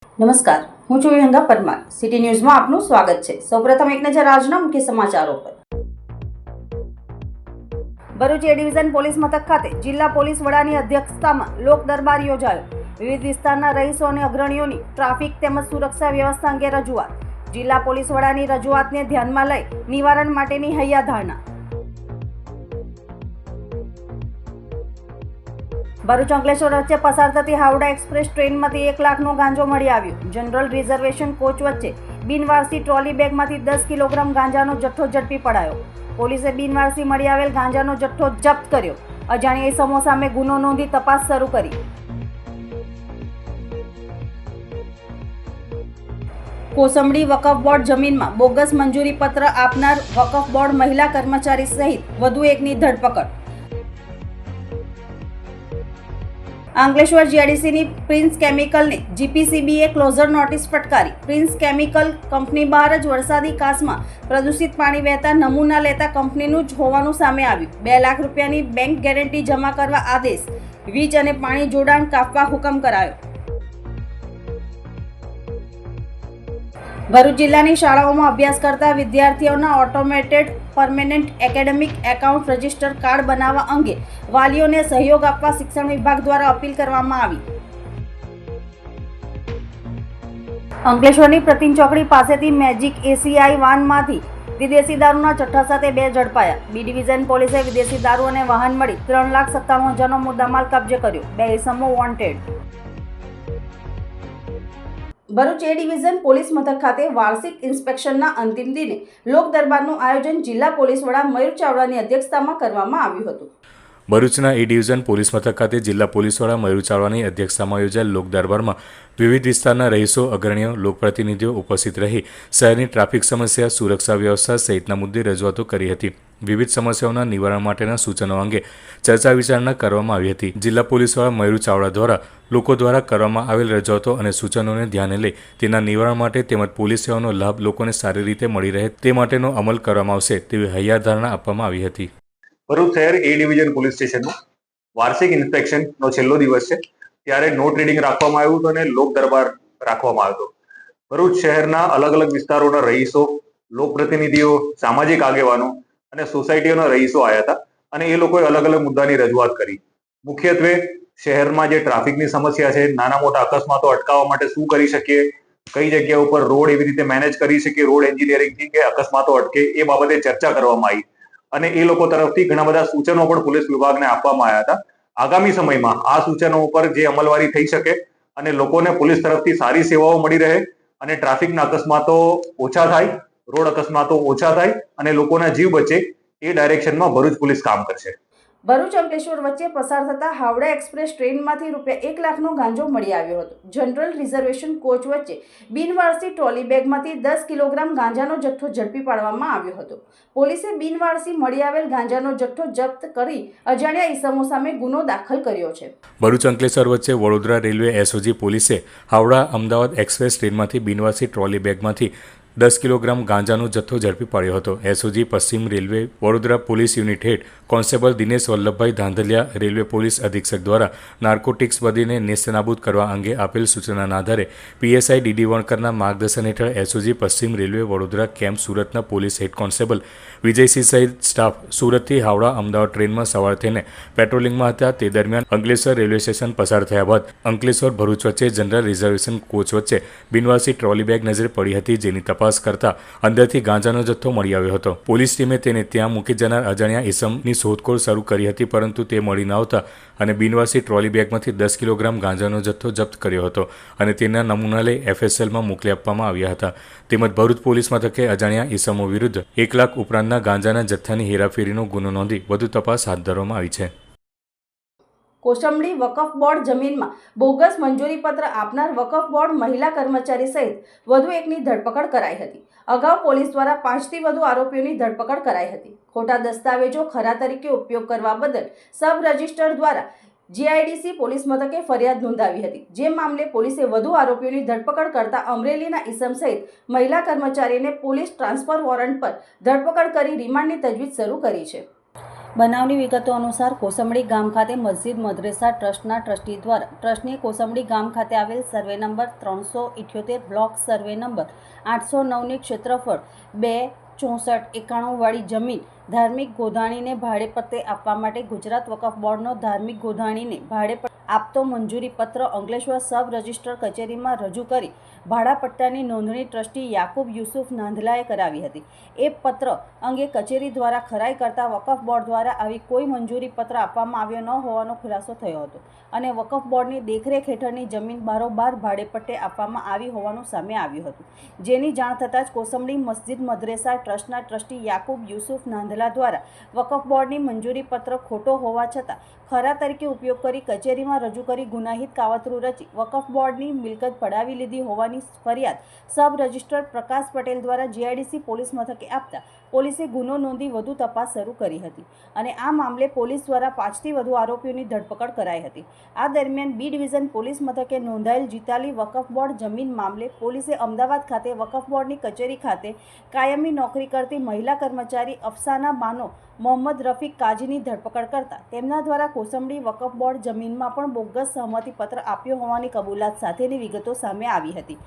નમસ્કાર, હું છું વિહંગા પરમાર. સિટી ન્યૂઝમાં આપનું સ્વાગત છે. સૌપ્રથમ એક નજર આજના મુખ્ય સમાચારો પર. ભરૂચ એ ડિવિઝન પોલીસ મથક ખાતે જિલ્લા પોલીસ વડાની અધ્યક્ષતામાં લોક દરબાર યોજાયો. વિવિધ વિસ્તારના રહીશો અને અગ્રણીઓની ટ્રાફિક તેમજ સુરક્ષા વ્યવસ્થા અંગે રજૂઆત. જિલ્લા પોલીસ વડાની રજૂઆતને ધ્યાનમાં લઈ નિવારણ માટેની હૈયાધારણા. ભરૂચ અંકલેશ્વર વચ્ચે પસાર થતી હાવડા એક્સપ્રેસ ટ્રેનમાંથી 1 લાખનો ગાંજો મળી આવ્યો. જનરલ રિઝર્વેશન કોચ વચ્ચે બિનવારસી ટ્રોલી બેગમાંથી 10 કિલોગ્રામ ગાંજાનો જથ્થો ઝડપી પડાયો. પોલીસે બિનવારસી મળી આવેલ ગાંજાનો જથ્થો જપ્ત કર્યો. અજાણ્યા ઇસમો સામે ગુનો નોંધી તપાસ શરૂ કરી. કોસંબડી વકફ બોર્ડ જમીનમાં બોગસ મંજૂરી પત્ર આપનાર વકફ બોર્ડ મહિલા કર્મચારી સહિત વધુ એકની ધરપકડ. અંકલેશ્વર જીઆઈડીસીની પ્રિન્સ કેમિકલને જીપીસીબીએ ક્લોઝર નોટિસ ફટકારી. પ્રિન્સ કેમિકલ કંપની બહાર જ વરસાદી કાસમાં પ્રદૂષિત પાણી વહેતા નમૂના લેતા કંપનીનું જ હોવાનું સામે આવ્યું. 2 લાખ રૂપિયાની બેંક ગેરંટી જમા કરવા આદેશ. વીજ અને પાણી જોડાણ કાપવા હુકમ કરાયો. ભરૂચ જિલ્લાની શાળાઓમાં અભ્યાસ કરતા વિદ્યાર્થીઓના automated permanent academic account register card બનાવવા અંગે વાલીઓને સહયોગ આપવા શિક્ષણ વિભાગ દ્વારા અપીલ કરવામાં આવી. અંકલેશ્વરની પ્રતિન ચોકડી પાસેથી મેજિક એસીઆઈ વાનમાંથી વિદેશી દારૂના જથ્થા સાથે 2 ઝડપાયા. બી ડિવિઝન પોલીસે વિદેશી દારૂ અને વાહન મળી 3,97,000નો મુદ્દામાલ કબજે કર્યો. 2 ઇસમો wanted. Bharuch A division police મથક ખાતે વાર્ષિક ઇન્સ્પેક્શનના અંતિમ દિને લોક દરબારનું આયોજન જિલ્લા પોલીસ વડા મયુર ચાવડાની અધ્યક્ષતામાં કરવામાં આવ્યું હતું. ભરૂચના એ ડિવિઝન પોલીસ મથક ખાતે જિલ્લા પોલીસ વડા મયુર ચાવડાની અધ્યક્ષતામાં યોજાયેલ લોક દરબારમાં વિવિધ વિસ્તારના રહીશો, અગ્રણીઓ, લોકપ્રતિનિધિઓ ઉપસ્થિત રહી શહેરની ટ્રાફિક સમસ્યા, સુરક્ષા વ્યવસ્થા સહિતના મુદ્દે રજૂઆતો કરી હતી. વિવિધ સમસ્યાઓના નિવારણ માટેના સૂચનો અંગે ચર્ચા વિચારણા કરવામાં આવી હતી. જિલ્લા પોલીસ વડા મયુર ચાવડા દ્વારા લોકો દ્વારા કરવામાં આવેલ રજૂઆતો અને સૂચનોને ધ્યાને લઈ તેના નિવારણ માટે તેમજ પોલીસ સેવાનો લાભ લોકોને સારી રીતે મળી રહે તે માટેનો અમલ કરવામાં આવશે તેવી હૈયાધારણા આપવામાં આવી હતી. ભરૂચ શહેર એ ડિવિઝન પોલીસ સ્ટેશનનું વાર્ષિક ઇન્સ્પેક્શનનો છેલ્લો દિવસ છે, ત્યારે નોટ રીડિંગ રાખવામાં આવ્યું હતું અને લોક દરબાર રાખવામાં આવ્યો હતો. ભરૂચ શહેરના અલગ અલગ વિસ્તારોના રહીશો, લોકપ્રતિનિધિઓ, સામાજિક આગેવાનો અને સોસાયટીઓના રહીશો આવ્યા હતા અને એ લોકોએ અલગ અલગ મુદ્દાની રજૂઆત કરી. મુખ્યત્વે શહેરમાં જે ટ્રાફિકની સમસ્યા છે, નાના મોટા અકસ્માતો અટકાવવા માટે શું કરી શકીએ, કઈ જગ્યા ઉપર રોડ એવી રીતે મેનેજ કરી શકીએ રોડ એન્જિનિયરિંગથી કે અકસ્માતો અટકે, એ બાબતે ચર્ચા કરવામાં આવી અને એ લોકો તરફથી ઘણા બધા સૂચનો પણ પોલીસ વિભાગને આપવામાં આવ્યા હતા. આગામી સમયમાં આ સૂચનો ઉપર જે અમલવારી થઈ શકે અને લોકોને પોલીસ તરફથી સારી સેવાઓ મળી રહે અને ટ્રાફિકના અકસ્માતો ઓછા થાય, રોડ અકસ્માતો ઓછા થાય અને લોકોના જીવ બચે, એ ડાયરેક્શનમાં ભરૂચ પોલીસ કામ કરશે. ભરૂચ અંકલેશ્વર વચ્ચે પસાર થતા હાવડા એક્સપ્રેસ ટ્રેનમાંથી ₹1 લાખનો ગાંજો મળી આવ્યો હતો. જનરલ રિઝર્વેશન કોચ વચ્ચે બિનવારસી ટ્રોલી બેગમાંથી 10 કિલોગ્રામ ગાંજાનો જથ્થો ઝડપી પાડવામાં આવ્યો હતો. પોલીસે બિનવારસી મળી આવેલ ગાંજાનો જથ્થો જપ્ત કરી અજાણ્યા ઇસમો સામે ગુનો દાખલ કર્યો છે. ભરૂચ અંકલેશ્વર વચ્ચે વડોદરા રેલવે એસઓજી પોલીસે હાવડા અમદાવાદ એક્સપ્રેસ ટ્રેનમાંથી બિનવારસી ટ્રોલી બેગમાંથી 10 કિલોગ્રામ ગાંજાનો જથ્થો ઝડપી પાડ્યો હતો. એસઓજી પશ્ચિમ railway Vadodara police unit head constable Dinesh Vallabhbhai Dhandhaliya, railway police અધિક્ષક દ્વારા નાર્કોટિક્સ બદીને નેસ્તનાબૂદ કરવા અંગે આપેલ સૂચનાના આધારે પીએસઆઈ ડીડી વણકરના માર્ગદર્શન હેઠળ એસઓજી પશ્ચિમ રેલવે વડોદરા કેમ્પ સુરતના પોલીસ હેડ કોન્સ્ટેબલ વિજયસિંહ સહિત સ્ટાફ સુરતથી હાવડા અમદાવાદ ટ્રેનમાં સવાર થઈને પેટ્રોલિંગમાં હતા. તે દરમિયાન અંકલેશ્વર રેલવે સ્ટેશન પસાર થયા બાદ અંકલેશ્વર ભરૂચ વચ્ચે જનરલ રિઝર્વેશન કોચ વચ્ચે બિનવારસી ટ્રોલી બેગ નજરે પડી હતી, જેની તપાસ કરતા અંદરથી ગાંજાનો જથ્થો મળી આવ્યો હતો. પોલીસ ટીમે તેને ત્યાં મૂકી જનાર અજાણ્યા ઇસમની શોધખોળ શરૂ કરી હતી, પરંતુ તે મળી ન આવતા અને બિનવારસી ટ્રોલી બેગમાંથી 10 કિલોગ્રામ ગાંજાનો જથ્થો જપ્ત કર્યો હતો અને તેના નમૂના લઈ એફએસએલમાં મોકલી આપવામાં આવ્યા હતા. તેમજ ભરૂચ પોલીસ મથકે અજાણ્યા ઇસમો વિરુદ્ધ 1 લાખ ઉપરાંતના ગાંજાના જથ્થાની હેરાફેરીનો ગુનો નોંધી વધુ તપાસ હાથ ધરવામાં આવી છે. કોસંબડી વકફ બોર્ડ જમીનમાં બોગસ મંજૂરી પત્ર આપનાર વકફ બોર્ડ મહિલા કર્મચારી સહિત વધુ એકની ધરપકડ કરાઈ હતી. અગાઉ પોલીસ દ્વારા 5થી વધુ આરોપીઓની ધરપકડ કરાઈ હતી. ખોટા દસ્તાવેજો ખરા તરીકે ઉપયોગ કરવા બદલ સબ રજિસ્ટર દ્વારા જીઆઈડીસી પોલીસ મથકે ફરિયાદ નોંધાવી હતી. જે મામલે પોલીસે વધુ આરોપીઓની ધરપકડ કરતા અમરેલીના ઇસમ સહિત મહિલા કર્મચારીને પોલીસ ટ્રાન્સફર વોરંટ પર ધરપકડ કરી રિમાન્ડની તજવીજ શરૂ કરી છે. બનાવની વિગતો અનુસાર કોસંબડી ગામ ખાતે મસ્જિદ મદરેસા ટ્રસ્ટના ટ્રસ્ટી દ્વારા ટ્રસ્ટની કોસંબડી ગામ ખાતે આવેલ survey number 378 block survey number 809ની ક્ષેત્રફળ 26491 વાળી જમીન ધાર્મિક ગોધાણીને ભાડે પટ્ટે આપવા માટે ગુજરાત વકફ બોર્ડનો ધાર્મિક ગોધાણીને ભાડે આપતો મંજૂરી પત્ર અંકલેશ્વર સબ રજિસ્ટર કચેરીમાં રજૂ કરી ભાડાપટ્ટાની નોંધણી ટ્રસ્ટી યાકુબ યુસુફ નાંદલાએ કરાવી હતી. એ પત્ર અંગે કચેરી દ્વારા ખરાઈ કરતા વકફ બોર્ડ દ્વારા આવી કોઈ મંજૂરી પત્ર આપવામાં આવ્યો ન હોવાનો ખુલાસો થયો હતો અને વકફ બોર્ડની દેખરેખ હેઠળની જમીન બારોબાર ભાડેપટ્ટે આપવામાં આવી હોવાનું સામે આવ્યું હતું. જેની જાણ થતાં જ કોસંબડી મસ્જિદ મદરેસા ટ્રસ્ટના ટ્રસ્ટી યાકુબ યુસુફ નાંદલા દ્વારા વકફ બોર્ડની મંજૂરી પત્ર ખોટો હોવા છતાં ખરા તરીકે ઉપયોગ કરી કચેરીમાં રજૂ કરી ગુનાહિત કાવતરું રચી વકફ બોર્ડની મિલકત પડાવી લીધી હોવાની ફરિયાદ સબ રજિસ્ટ્રાર પ્રકાશ પટેલ દ્વારા જીઆઈડીસી પોલીસ મથકે આપતા પોલીસે ગુનો નોંધી વધુ તપાસ શરૂ કરી હતી અને આ મામલે પોલીસ દ્વારા 5થી વધુ આરોપીઓની ધરપકડ કરાઈ હતી. આ દરમિયાન બી ડિવિઝન પોલીસ મથકે નોંધાયેલ જીતાલી વકફ બોર્ડ જમીન મામલે પોલીસે અમદાવાદ ખાતે વકફ બોર્ડની કચેરી ખાતે કાયમી નોકરી કરતી મહિલા કર્મચારી અફસાના બાનો મોહમ્મદ રફીક કાજીની ધરપકડ કરતા તેમના દ્વારા કોસંબડી વકફ બોર્ડ જમીનમાં પણ બોગસ સહમતિપત્ર આપ્યો હોવાની કબૂલાત સાથેની વિગતો સામે આવી હતી.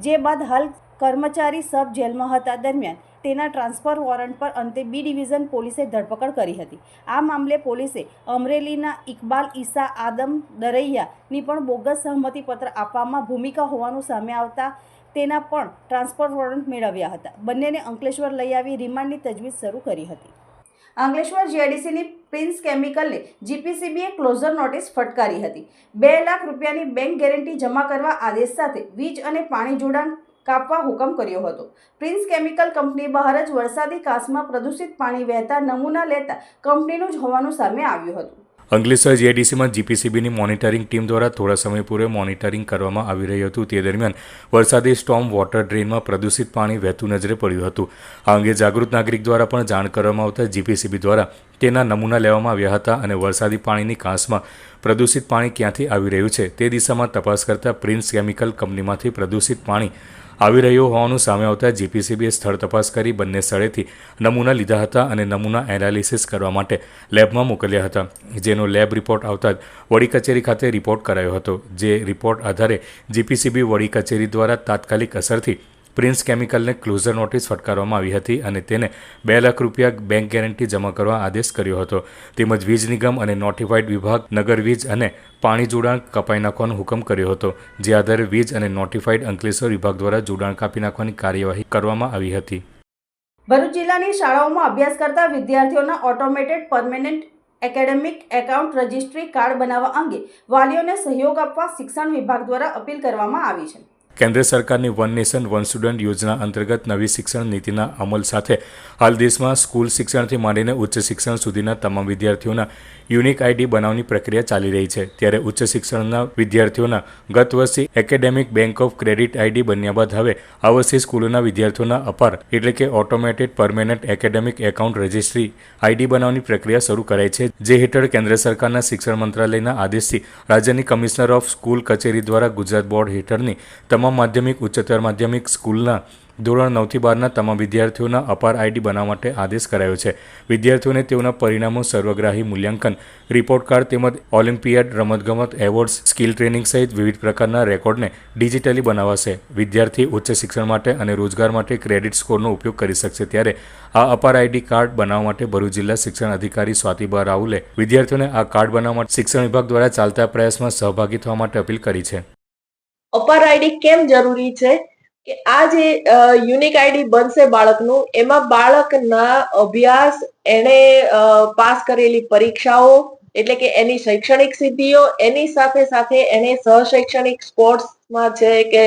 જે બાદ હાલ કર્મચારી સબ જેલમાં હતા દરમિયાન તેના ટ્રાન્સફર વોરંટ પર અંતે બી ડિવિઝન પોલીસે ધરપકડ કરી હતી. આ મામલે પોલીસે અમરેલીના ઇકબાલ ઈસા આદમ દરૈયાની પણ બોગસ સહમતિપત્ર આપવામાં ભૂમિકા હોવાનું સામે આવતા તેના પણ ટ્રાન્સફર વોરંટ મેળવ્યા હતા. બંનેને અંકલેશ્વર લઈ આવી રિમાન્ડની તજવીજ શરૂ કરી હતી. અંકલેશ્વર જીઆઈડીસીની પ્રિન્સ કેમિકલને જીપીસીબીએ ક્લોઝર નોટિસ ફટકારી હતી. 2 લાખ રૂપિયાની બેંક ગેરંટી જમા કરવા આદેશ સાથે વીજ અને પાણી જોડાણ કાપવા હુકમ કર્યો હતો. પ્રિન્સ કેમિકલ કંપની બહાર જ વરસાદી કાંસમાં પ્રદૂષિત પાણી વહેતા નમૂના લેતા કંપનીનું જ હોવાનું સામે આવ્યું હતું. અંકલેશ્વર જીઆઈડીસીમાં જીપીસીબીની મોનિટરિંગ ટીમ દ્વારા થોડા સમય પૂર્વે મોનિટરિંગ કરવામાં આવી રહ્યું હતું. તે દરમિયાન વરસાદી સ્ટોર્મ વોટર ડ્રેનમાં પ્રદૂષિત પાણી વહેતું નજરે પડ્યું હતું. આ અંગે જાગૃત નાગરિક દ્વારા પણ જાણ કરવામાં આવતા જીપીસીબી દ્વારા તેના નમૂના લેવામાં આવ્યા હતા અને વરસાદી પાણીની કાંસમાં પ્રદૂષિત પાણી ક્યાંથી આવી રહ્યું છે તે દિશામાં તપાસ કરતા પ્રિન્સ કેમિકલ કંપનીમાંથી પ્રદૂષિત પાણી આવી રહ્યું હોવાનું સામે આવતા જીપીસીબીએ સ્થળ તપાસ કરી બંને સ્થળેથી નમૂના લીધા હતા અને નમૂના એનાલિસિસ કરવા માટે લેબમાં મોકલ્યા હતા. જેનો લેબ રિપોર્ટ આવતા જ વડી કચેરી ખાતે રિપોર્ટ કરાયો હતો. જે રિપોર્ટ આધારે જીપીસીબી વડી કચેરી દ્વારા તાત્કાલિક અસરથી પ્રિન્સ કેમિકલને ક્લોઝર નોટિસ ફટકારવામાં આવી હતી અને તેને 2 લાખ રૂપિયા બેંક ગેરંટી જમા કરવા આદેશ કર્યો હતો. તેમજ વીજ નિગમ અને નોટિફાઈડ વિભાગ નગર વીજ અને પાણી જોડાણ કપાઈ નાખવાનો હુકમ કર્યો હતો. જે આધારે વીજ અને નોટિફાઈડ અંકલેશ્વર વિભાગ દ્વારા જોડાણ કાપી નાખવાની કાર્યવાહી કરવામાં આવી હતી. ભરૂચ જિલ્લાની શાળાઓમાં અભ્યાસ કરતા વિદ્યાર્થીઓના automated permanent academic account registry card બનાવવા અંગે વાલીઓને સહયોગ આપવા શિક્ષણ વિભાગ દ્વારા અપીલ કરવામાં આવી છે. કેન્દ્ર સરકારની વન નેશન વન સ્ટુડન્ટ યોજના અંતર્ગત નવી શિક્ષણ નીતિના અમલ સાથે હાલ દેશમાં સ્કૂલ શિક્ષણથી માંડીને ઉચ્ચ શિક્ષણ સુધીના તમામ વિદ્યાર્થીઓના યુનિક આઈડી બનાવવાની પ્રક્રિયા ચાલી રહી છે. ત્યારે ઉચ્ચ શિક્ષણના વિદ્યાર્થીઓના ગત વર્ષે academic bank of credit ID બન્યા બાદ હવે આ વર્ષે સ્કૂલોના વિદ્યાર્થીઓના અપાર એટલે કે automated permanent academic account registry ID બનાવવાની પ્રક્રિયા શરૂ કરાઈ છે. જે હેઠળ કેન્દ્ર સરકારના શિક્ષણ મંત્રાલયના આદેશથી રાજ્યની કમિશનર ઓફ સ્કૂલ કચેરી દ્વારા ગુજરાત બોર્ડ હેઠળની તમામ માધ્યમિક ઉચ્ચતર માધ્યમિક સ્કૂલના ધોરણ 9 થી 12ના તમામ વિદ્યાર્થીઓના અપાર આઈડી બનાવવા માટે આદેશ કરાયો છે. વિદ્યાર્થીઓને તેઓના પરિણામો સર્વગ્રાહી મૂલ્યાંકન રિપોર્ટ કાર્ડ તેમજ ઓલિમ્પિયાડ રમતગમત એવોર્ડ્સ સ્કિલ ટ્રેનિંગ સહિત વિવિધ પ્રકારના રેકોર્ડને ડિજિટલી બનાવાશે. વિદ્યાર્થી ઉચ્ચ શિક્ષણ માટે અને રોજગાર માટે ક્રેડિટ સ્કોરનો ઉપયોગ કરી શકશે. ત્યારે આ અપાર આઈડી કાર્ડ બનાવવા માટે ભરૂચ જિલ્લા શિક્ષણ અધિકારી સ્વાતિબા રાહુલે વિદ્યાર્થીઓને આ કાર્ડ બનાવવા માટે શિક્ષણ વિભાગ દ્વારા ચાલતા પ્રયાસમાં સહભાગી થવા માટે અપીલ કરી છે. અપાર આઈડી કેમ જરૂરી છે કે આ જે યુનિક આઈડી બનશે બાળકનું, એમાં બાળકના અભ્યાસ, એને પાસ કરેલી પરીક્ષાઓ એટલે કે એની શૈક્ષણિક સિદ્ધિઓ, એની સાથે સાથે એને સહશૈક્ષણિક સ્પોર્ટ્સમાં છે કે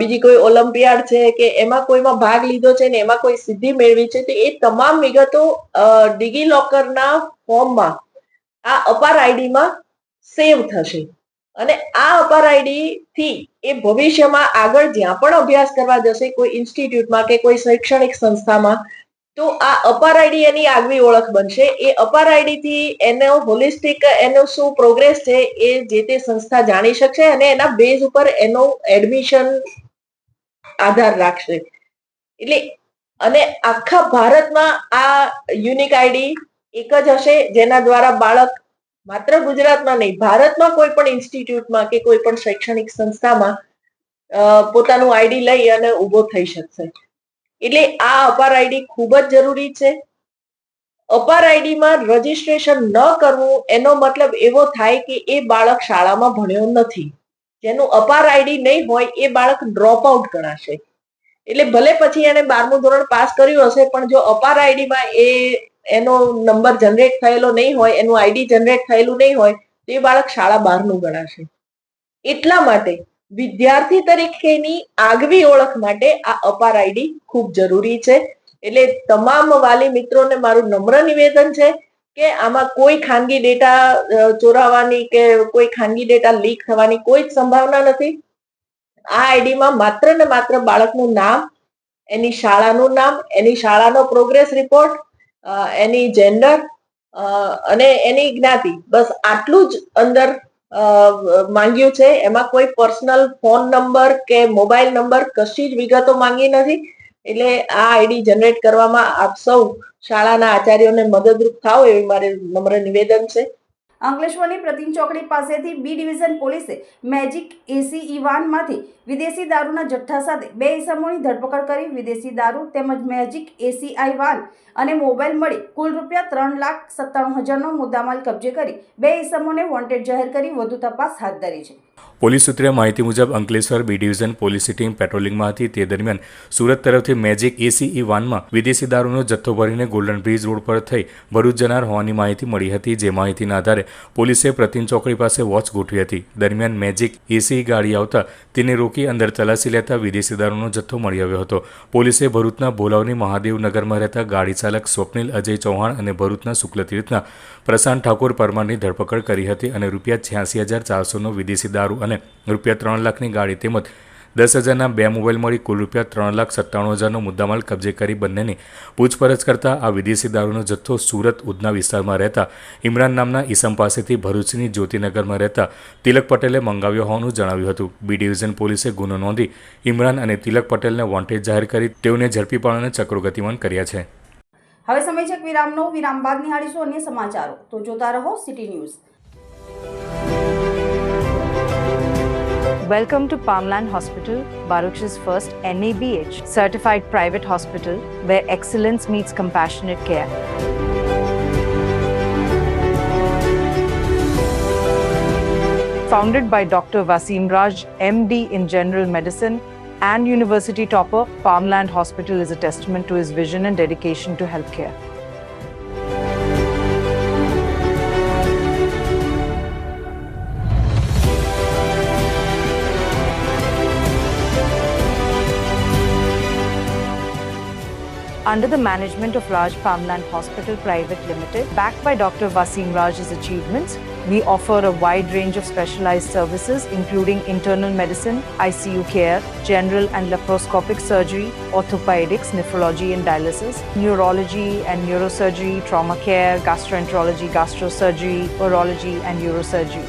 બીજી કોઈ ઓલિમ્પિયાડ છે કે એમાં કોઈમાં ભાગ લીધો છે ને એમાં કોઈ સિદ્ધિ મેળવી છે, તો એ તમામ વિગતો ડિજીલોકરના ફોર્મમાં આ અપાર આઈડીમાં સેવ થશે. અને આ અપાર આઈડી થી એ ભવિષ્યમાં આગળ જ્યાં પણ અભ્યાસ કરવા જશે, કોઈ ઇન્સ્ટિટ્યૂટમાં કે કોઈ શૈક્ષણિક સંસ્થામાં, તો આ અપાર આઈડી એની આગવી ઓળખ બનશે. એ અપાર આઈડી થી એનો હોલિસ્ટિક એનો શું પ્રોગ્રેસ છે એ જે તે સંસ્થા જાણી શકશે અને એના બેઝ ઉપર એનો એડમિશન આધાર રાખશે. એટલે અને આખા ભારતમાં આ યુનિક આઈડી એક જ હશે જેના દ્વારા બાળક માત્ર ગુજરાતમાં નહીં, ભારતમાં કોઈ પણ ઇન્સ્ટિટ્યૂટમાં કે કોઈ પણ શૈક્ષણિક સંસ્થામાં પોતાનું આઈડી લઈ અને ઉભો થઈ શકશે. એટલે આ અપાર આઈડી ખૂબ જ જરૂરી છે. અપાર આઈડીમાં રજીસ્ટ્રેશન ન કરવું એનો મતલબ એવો થાય કે એ બાળક શાળામાં ભણ્યો નથી. જેનું અપાર આઈડી નહીં હોય એ બાળક ડ્રોપ આઉટ ગણાશે. એટલે ભલે પછી એને 12મું ધોરણ પાસ કર્યું હશે, પણ જો અપાર આઈડીમાં એનો નંબર જનરેટ થયેલો નહીં હોય, એનું આઈડી જનરેટ થયેલું નહીં હોય, તો એ બાળક શાળા બહારનું ગણાશે. એટલા માટે વિદ્યાર્થી તરીકેની આગવી ઓળખ માટે આ અપાર આઈડી ખૂબ જરૂરી છે. એટલે તમામ વાલી મિત્રોને મારું નમ્ર નિવેદન છે કે આમાં કોઈ ખાનગી ડેટા ચોરાવાની કે કોઈ ખાનગી ડેટા લીક થવાની કોઈ જ સંભાવના નથી. આ આઈડીમાં માત્ર ને માત્ર બાળકનું નામ, એની શાળાનું નામ, એની શાળાનો પ્રોગ્રેસ રિપોર્ટ, એની જેન્ડર અને એની જ્ઞાતિ, બસ આટલું જ અંદર માંગ્યું છે. એમાં કોઈ પર્સનલ ફોન નંબર કે મોબાઈલ નંબર કશી જ વિગતો માંગી નથી. એટલે આ આઈડી જનરેટ કરવામાં આપ સૌ શાળાના આચાર્યોને મદદરૂપ થાઓ એવી મારે નમ્ર નિવેદન છે. અંકલેશ્વરની પ્રતિમ ચોકડી પાસેથી બી ડિવિઝન પોલીસે મેજિક એસી વાનમાંથી વિદેશી દારૂના જથ્થા સાથે 2 ઇસમોની ધરપકડ કરી વિદેશી દારૂ તેમજ મેજિક એસીઆઈ વાન અને મોબાઈલ મળી કુલ ₹3,97,000નો મુદ્દામાલ કબજે કરી 2 ઇસમોને વોન્ટેડ જાહેર કરી વધુ તપાસ હાથ ધરી છે. પોલીસ સૂત્રે માહિતી મુજબ અંકલેશ્વર બી ડિવિઝન પોલીસની ટીમ પેટ્રોલિંગમાં હતી. તે દરમિયાન સુરત તરફથી મેજિક એસીઈ વાનમાં વિદેશી દારૂનો જથ્થો ભરીને ગોલ્ડન બ્રિજ રોડ પર થઈ ભરૂચ જનાર હોવાની માહિતી મળી હતી. જે માહિતીના આધારે પોલીસે પ્રતિમ ચોકડી પાસે વોચ ગોઠવી હતી. દરમિયાન મેજિક એસીઈ ગાડી આવતા તેને રોકી અંદર તલાશી લેતા વિદેશી દારૂનો જથ્થો મળી આવ્યો હતો. પોલીસે ભરૂચના ભોલાવની મહાદેવનગરમાં રહેતા ગાડી ચાલક સ્વપ્નિલ અજય ચૌહાણ અને ભરૂચના શુક્લતીર્થના પ્રશાંત ઠાકોર પરમારની ધરપકડ કરી હતી અને ₹86,400નો વિદેશી દારૂ અને ₹3 લાખની ગાડી તેમજ 10,000ના 2 મોબાઈલ મળી કુલ ₹3,97,000નો મુદ્દામાલ કબજે કરી બંનેની પૂછપરછ કરતા આ વિદેશી દારૂનો જથ્થો સુરત ઉધના વિસ્તારમાં રહેતા ઇમરાન નામના ઈસમ પાસેથી ભરૂચની જ્યોતિનગરમાં રહેતા તિલક પટેલે મંગાવ્યો હોવાનું જણાવ્યું હતું. બી ડિવિઝન પોલીસે ગુનો નોંધી ઇમરાન અને તિલક પટેલને વોન્ટેડ જાહેર કરી તેઓને ઝડપી પાડવાના ચક્રો ગતિમાન કર્યા છે. હવે સમય છે વિરામનો. વિરામ બાદ નિહાળીશું અન્ય સમાચારો. તો જોતા રહો city news. Welcome to Palmland Hospital, Baruch's first NABH certified private hospital where excellence meets compassionate care. Founded by Dr. Wasim Raj, MD in General Medicine and University topper, Palmland Hospital is a testament to his vision and dedication to healthcare. Under the management of Raj Palmland Hospital Private Limited, backed by Dr. Wasim Raj's achievements, we offer a wide range of specialized services including internal medicine, ICU care, general and laparoscopic surgery, orthopedics, nephrology and dialysis, neurology and neurosurgery, trauma care, gastroenterology, gastrosurgery, urology and neurosurgery.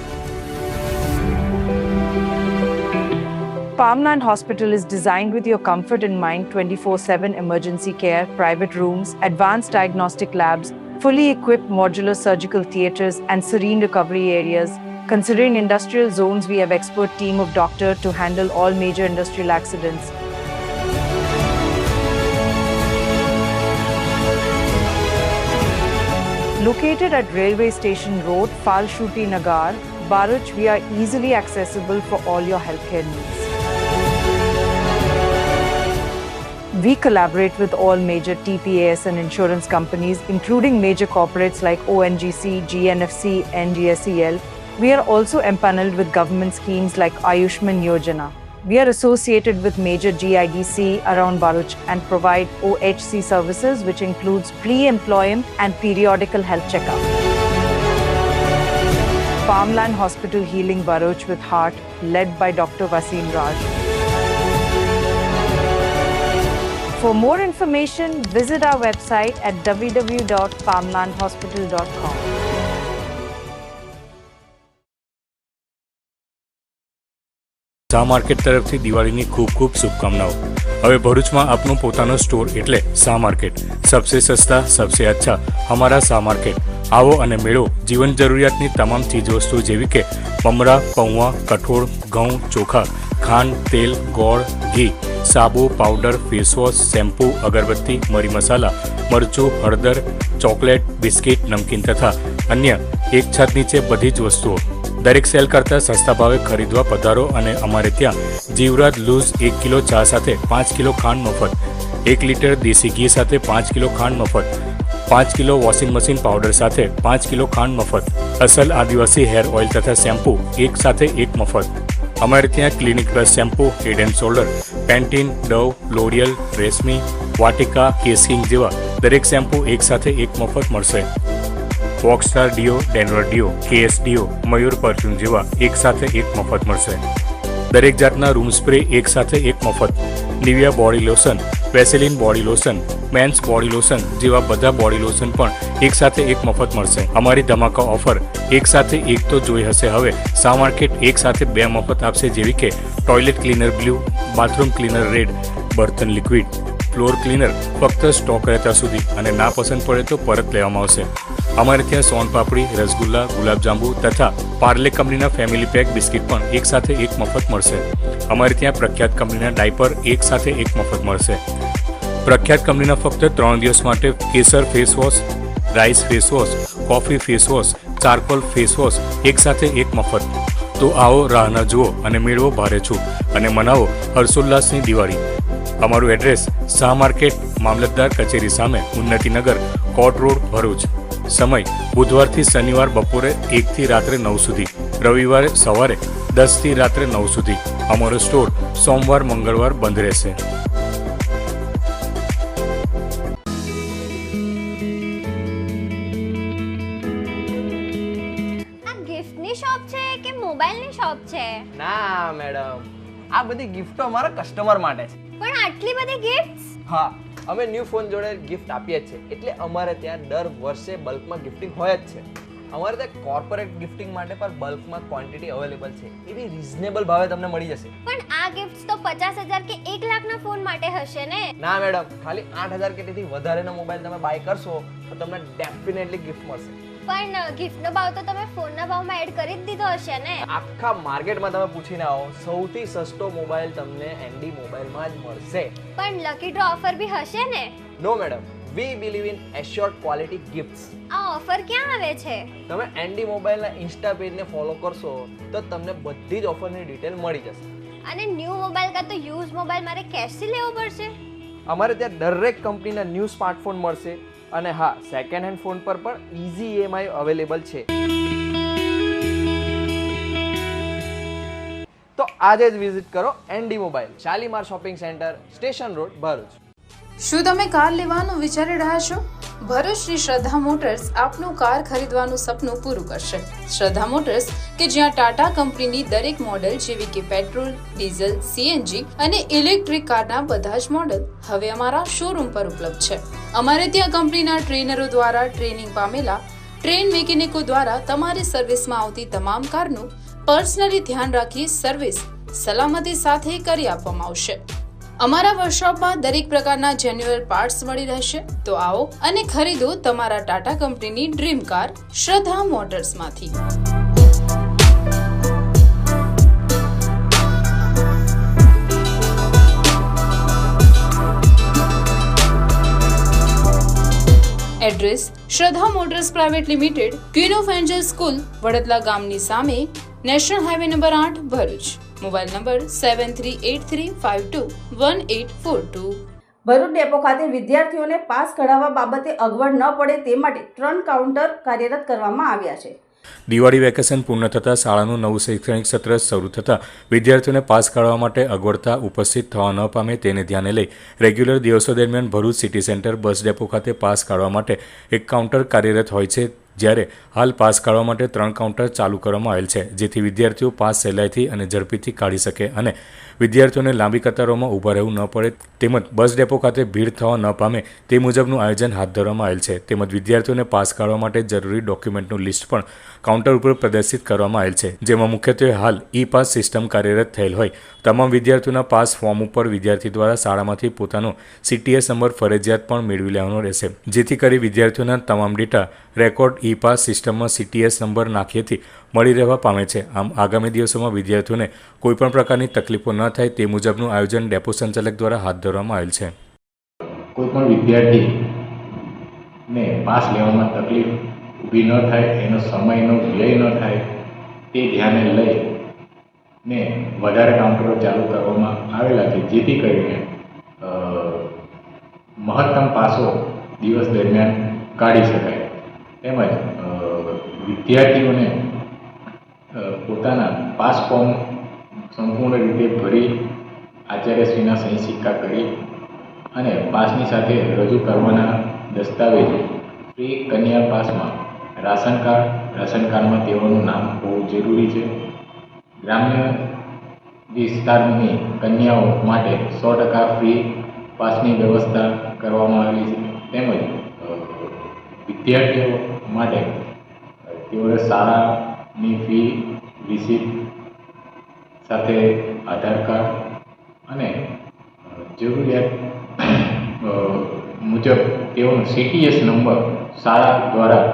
Palmland Hospital is designed with your comfort in mind. 24/7 emergency care, private rooms, advanced diagnostic labs, fully equipped modular surgical theatres and serene recovery areas. Considering industrial zones, we have expert team of doctors to handle all major industrial accidents. Located at Railway Station Road, Falshuti Nagar, Baruch, we are easily accessible for all your healthcare needs. We collaborate with all major TPAS and insurance companies, including major corporates like ONGC, GNFC, NGSEL. We are also empaneled with government schemes like Ayushman Yojana. We are associated with major GIDC around Baruch and provide OHC services, which includes pre-employment and periodical health checkup. Palmland Hospital Healing Baruch with Heart, led by Dr. Wasim Raj. For more information, visit our website at www.palmlandhospital.com. Shah market તરફથી દિવાળીની ખૂબ ખૂબ શુભકામનાઓ। હવે ભરૂચમાં આપનું પોતાનો store એટલે શાહ માર્કેટ। સબસે સસ્તા સબસે અચ્છા હમારા શાહ માર્કેટ। આવો અને મેળવો જીવન જરૂરિયાતની તમામ ચીજવસ્તુઓ જેવી કે મમરા, પૌવા, કઠોળ, ઘઉં, ચોખા, ખાંડ, તેલ, ગોળ, ઘી, સાબુ, પાવડર, ફેસવોશ, શેમ્પૂ, અગરબત્તી, મરી મસાલા, મરચું, હળદર, ચોકલેટ, બિસ્કિટ, નમકીન તથા અન્ય એક છત નીચે બધી જ વસ્તુઓ દરેક સેલ કરતાં સસ્તા ભાવે ખરીદવા પધારો અને અમારે ત્યાં જીવરાજ લૂઝ 1 કિલો ચા સાથે 5 કિલો ખાંડ મફત, 1 લીટર દેશી ઘી સાથે 5 કિલો ખાંડ મફત, 5 કિલો વોશિંગ મશીન પાવડર સાથે 5 કિલો ખાંડ મફત, અસલ આદિવાસી હેર ઓઇલ તથા શેમ્પૂ એક સાથે એક મફત। અમારે ત્યાં Clinic Plus shampoo, Head and Shoulders, Pantene, Dove, L'Oreal, રેશમી, વાટિકા, કેસકિંગ જેવા દરેક શેમ્પૂ એક સાથે એક મફત મળશે। Foxstar deo, Denver deo, KS deo, Mayur perfume જેવા એક સાથે એક મફત મળશે। દરેક જાતના રૂમ સ્પ્રે એક સાથે એક મફત, Nivea body lotion, Vaseline body lotion, men's body lotion જેવા બધા બોડી લોશન પણ એક સાથે એક મફત મળશે। અમારી ધમાકા ઓફર એક સાથે એક તો જોઈ હશે, હવે શાહ માર્કેટ એક સાથે 2 મફત આપશે, જેવી કે toilet cleaner blue, bathroom cleaner red, બર્તન લિક્વિડ, ફ્લોર ક્લીનર ફક્ત સ્ટોક રહેતા સુધી અને ના પસંદ પડે તો પરત લેવામાં આવશે। અમારે ત્યાં સોન પાપડી, રસગુલ્લા, ગુલાબજાંબુ તથા પાર્લે કંપનીના ફેમિલી પેક બિસ્કિટ પણ એક સાથે એક મફત મળશે। અમારે ત્યાં પ્રખ્યાત કંપનીના ડાયપર એક સાથે એક મફત મળશે। પ્રખ્યાત કંપનીના ફક્ત 3 દિવસ માટે કેસર face wash, rice face wash, coffee face wash, charcoal face wash એક સાથે એક મફત। તો આવો, રાહ ન જુઓ અને મેળવો ભારે છૂટ અને મનાવો હર્ષોલ્લાસની દિવાળી। અમારું એડ્રેસ શાહ માર્કેટ, મામલતદાર કચેરી સામે, ઉન્નતિનગર, કોટ રોડ, ભરૂચ। સમય બુધવારથી શનિવાર બપોરે 1 થી રાત્રે 9 સુધી, રવિવારે સવારે 10 થી રાત્રે 9 સુધી। અમારો સ્ટોર સોમવાર મંગળવાર બંધ રહેશે। આ ગિફ્ટની શોપ છે કે મોબાઈલની શોપ છે? ના મેડમ, આ બધી ગિફ્ટો અમારા કસ્ટમર માટે છે। પણ આટલી બધી ગિફ્ટ્સ? હા, અમે ન્યૂ ફોન જોડે ગિફ્ટ આપીએ જ છે, એટલે અમારે ત્યાં દર વર્ષે બલ્કમાં ગિફ્ટિંગ હોય જ છે। અમારે ત્યાં કોર્પોરેટ ગિફ્ટિંગ માટે પણ બલ્કમાં ક્વોન્ટિટી અવેલેબલ છે, એ બી રિઝનેબલ ભાવે તમને મળી જશે। પણ આ ગિફ્ટ્સ તો 50,000 કે 1 લાખના ફોન માટે હશે ને? ના મેડમ, ખાલી 8,000 કે તેથી વધારેનો મોબાઈલ તમે બાય કરશો તો તમને ડેફિનેટલી ગિફ્ટ મળશે। પણ ગિફ્ટનો ભાવ તો તમે ફોનના ભાવમાં એડ કરી જ દીધો હશે ને? આખા માર્કેટમાં તમે પૂછીને આવો, સૌથી સસ્તો મોબાઈલ તમને એનડી મોબાઈલમાં જ મળશે। પણ લકી ડ્રો ઓફર બી હશે ને? No madam, we believe in assured quality gifts. આ ઓફર ક્યાં આવે છે? તમે એનડી મોબાઈલના ઇન્સ્ટા પેજને ફોલો કરશો તો તમને બધી જ ઓફરની ડિટેલ મળી જશે। અને ન્યૂ મોબાઈલ કાં તો યુઝ મોબાઈલ મારે કેશથી લેવો પડશે? અમારે ત્યાં દરેક કંપનીના ન્યૂ સ્માર્ટફોન મળશે અને હા, સેકન્ડ હેન્ડ ફોન પર પણ ઇઝી ઈએમઆઈ અવેલેબલ છે। તો આજે જ વિઝિટ કરો ND mobile, Shalimar shopping centre, station road, Bharuch. શું તમે કાર લેવાનું વિચારી રહ્યા છો? ભરૂચની શ્રદ્ધા મોટર્સ આપનું કાર ખરીદવાનું સપનું પૂરું કરશે। શ્રદ્ધા મોટર્સ કે જ્યાં ટાટા કંપનીની દરેક મોડેલ જેવી કે પેટ્રોલ, ડીઝલ, સીએનજી અને ઇલેક્ટ્રિક કારના બધા જ મોડેલ હવે અમારા શોરૂમ પર ઉપલબ્ધ છે। અમારે ત્યાં કંપનીના ટ્રેનરો દ્વારા ટ્રેનિંગ પામેલા ટ્રેન મિકેનિકો દ્વારા તમારી સર્વિસમાં આવતી તમામ કારનું પર્સનલી ધ્યાન રાખી સર્વિસ સલામતી સાથે કરી આપવામાં આવશે। અમારા વર્કશોપમાં દરેક પ્રકારના જેન્યુઅલ પાર્ટ્સ મળી રહેશે। તો આવો અને ખરીદો તમારા ટાટા કંપનીની ડ્રીમ કાર શ્રદ્ધા મોટર્સમાંથી। એડ્રેસ શ્રદ્ધા motors private limited, queen of Angel school, Vadadla ગામની સામે, national highway number 8, Bharuch. Mobile number 7383521842। Bharuch depot ખાતે વિદ્યાર્થીઓને પાસ કઢાવવા બાબતે અગવડ ન પડે તે માટે 3 કાઉન્ટર કાર્યરત કરવામાં આવ્યા છે। દિવાળી વેકેશન પૂર્ણ થતાં શાળાનું નવું શૈક્ષણિક સત્ર શરૂ થતાં વિદ્યાર્થીઓને પાસ કાઢવા માટે અગવડતા ઉપસ્થિત થવા ન પામે તેને ધ્યાને લઈ રેગ્યુલર દિવસો દરમિયાન Bharuch city centre bus depot ખાતે પાસ કાઢવા માટે એક કાઉન્ટર કાર્યરત હોય છે, જ્યારે હાલ પાસ કાઢવા માટે 3 કાઉન્ટર ચાલુ કરવામાં આવેલ છે, જેથી વિદ્યાર્થીઓ પાસ સહેલાઈથી અને ઝડપીથી કાઢી શકે અને વિદ્યાર્થીઓને લાંબી કતારોમાં ઊભા રહેવું ન પડે તેમજ બસ ડેપો ખાતે ભીડ થવા ન પામે તે મુજબનું આયોજન હાથ ધરવામાં આવેલ છે. તેમજ વિદ્યાર્થીઓને પાસ કાઢવા માટે જરૂરી ડોક્યુમેન્ટનું લિસ્ટ પણ કાઉન્ટર ઉપર પ્રદર્શિત કરવામાં આવેલ છે, જેમાં મુખ્યત્વે હાલ ઈ પાસ સિસ્ટમ કાર્યરત થયેલ હોય તમામ વિદ્યાર્થીઓના પાસ ફોર્મ ઉપર વિદ્યાર્થી દ્વારા શાળામાંથી પોતાનો CTS નંબર ફરજિયાત પણ મેળવી લેવાનો રહેશે, જેથી કરી વિદ્યાર્થીઓના તમામ ડેટા રેકોર્ડ ઈ પાસ સિસ્ટમમાં CTS નંબર નાખીએથી મળી રહેવા પામે છે. આમ આગામી દિવસોમાં વિદ્યાર્થીઓને કોઈપણ પ્રકારની તકલીફો ન થાય તે મુજબનું આયોજન ડેપો સંચાલક દ્વારા હાથ ધરવામાં આવેલ છે. કોઈપણ વિદ્યાર્થીને પાસ લેવામાં તકલીફ ઊભી ન થાય, એનો સમયનો વ્યય ન થાય તે ધ્યાને લઈ ને વધારે કાઉન્ટરો ચાલુ કરવામાં આવેલા છે, જેથી કરીને મહત્તમ પાસો દિવસ દરમિયાન કાઢી શકાય. તેમજ વિદ્યાર્થીઓને પોતાના પાસ ફોર્મ સંપૂર્ણ રીતે ભરી આચાર્યશ્રીના સહી સિક્કા કરી અને પાસની સાથે રજૂ કરવાના દસ્તાવેજો ફ્રી કન્યા પાસમાં રાશન કાર્ડમાં તેઓનું નામ હોવું જરૂરી છે. ગ્રામ્ય વિસ્તારની કન્યાઓ માટે 100% ફ્રી પાસની વ્યવસ્થા કરવામાં આવેલી છે. તેમજ વિદ્યાર્થીઓ માટે તેઓએ શાળાની ફી રિસીપ્ટ સાથે આધાર કાર્ડ અને જરૂરિયાત મુજબ તેઓનો CTS નંબર શાળા દ્વારા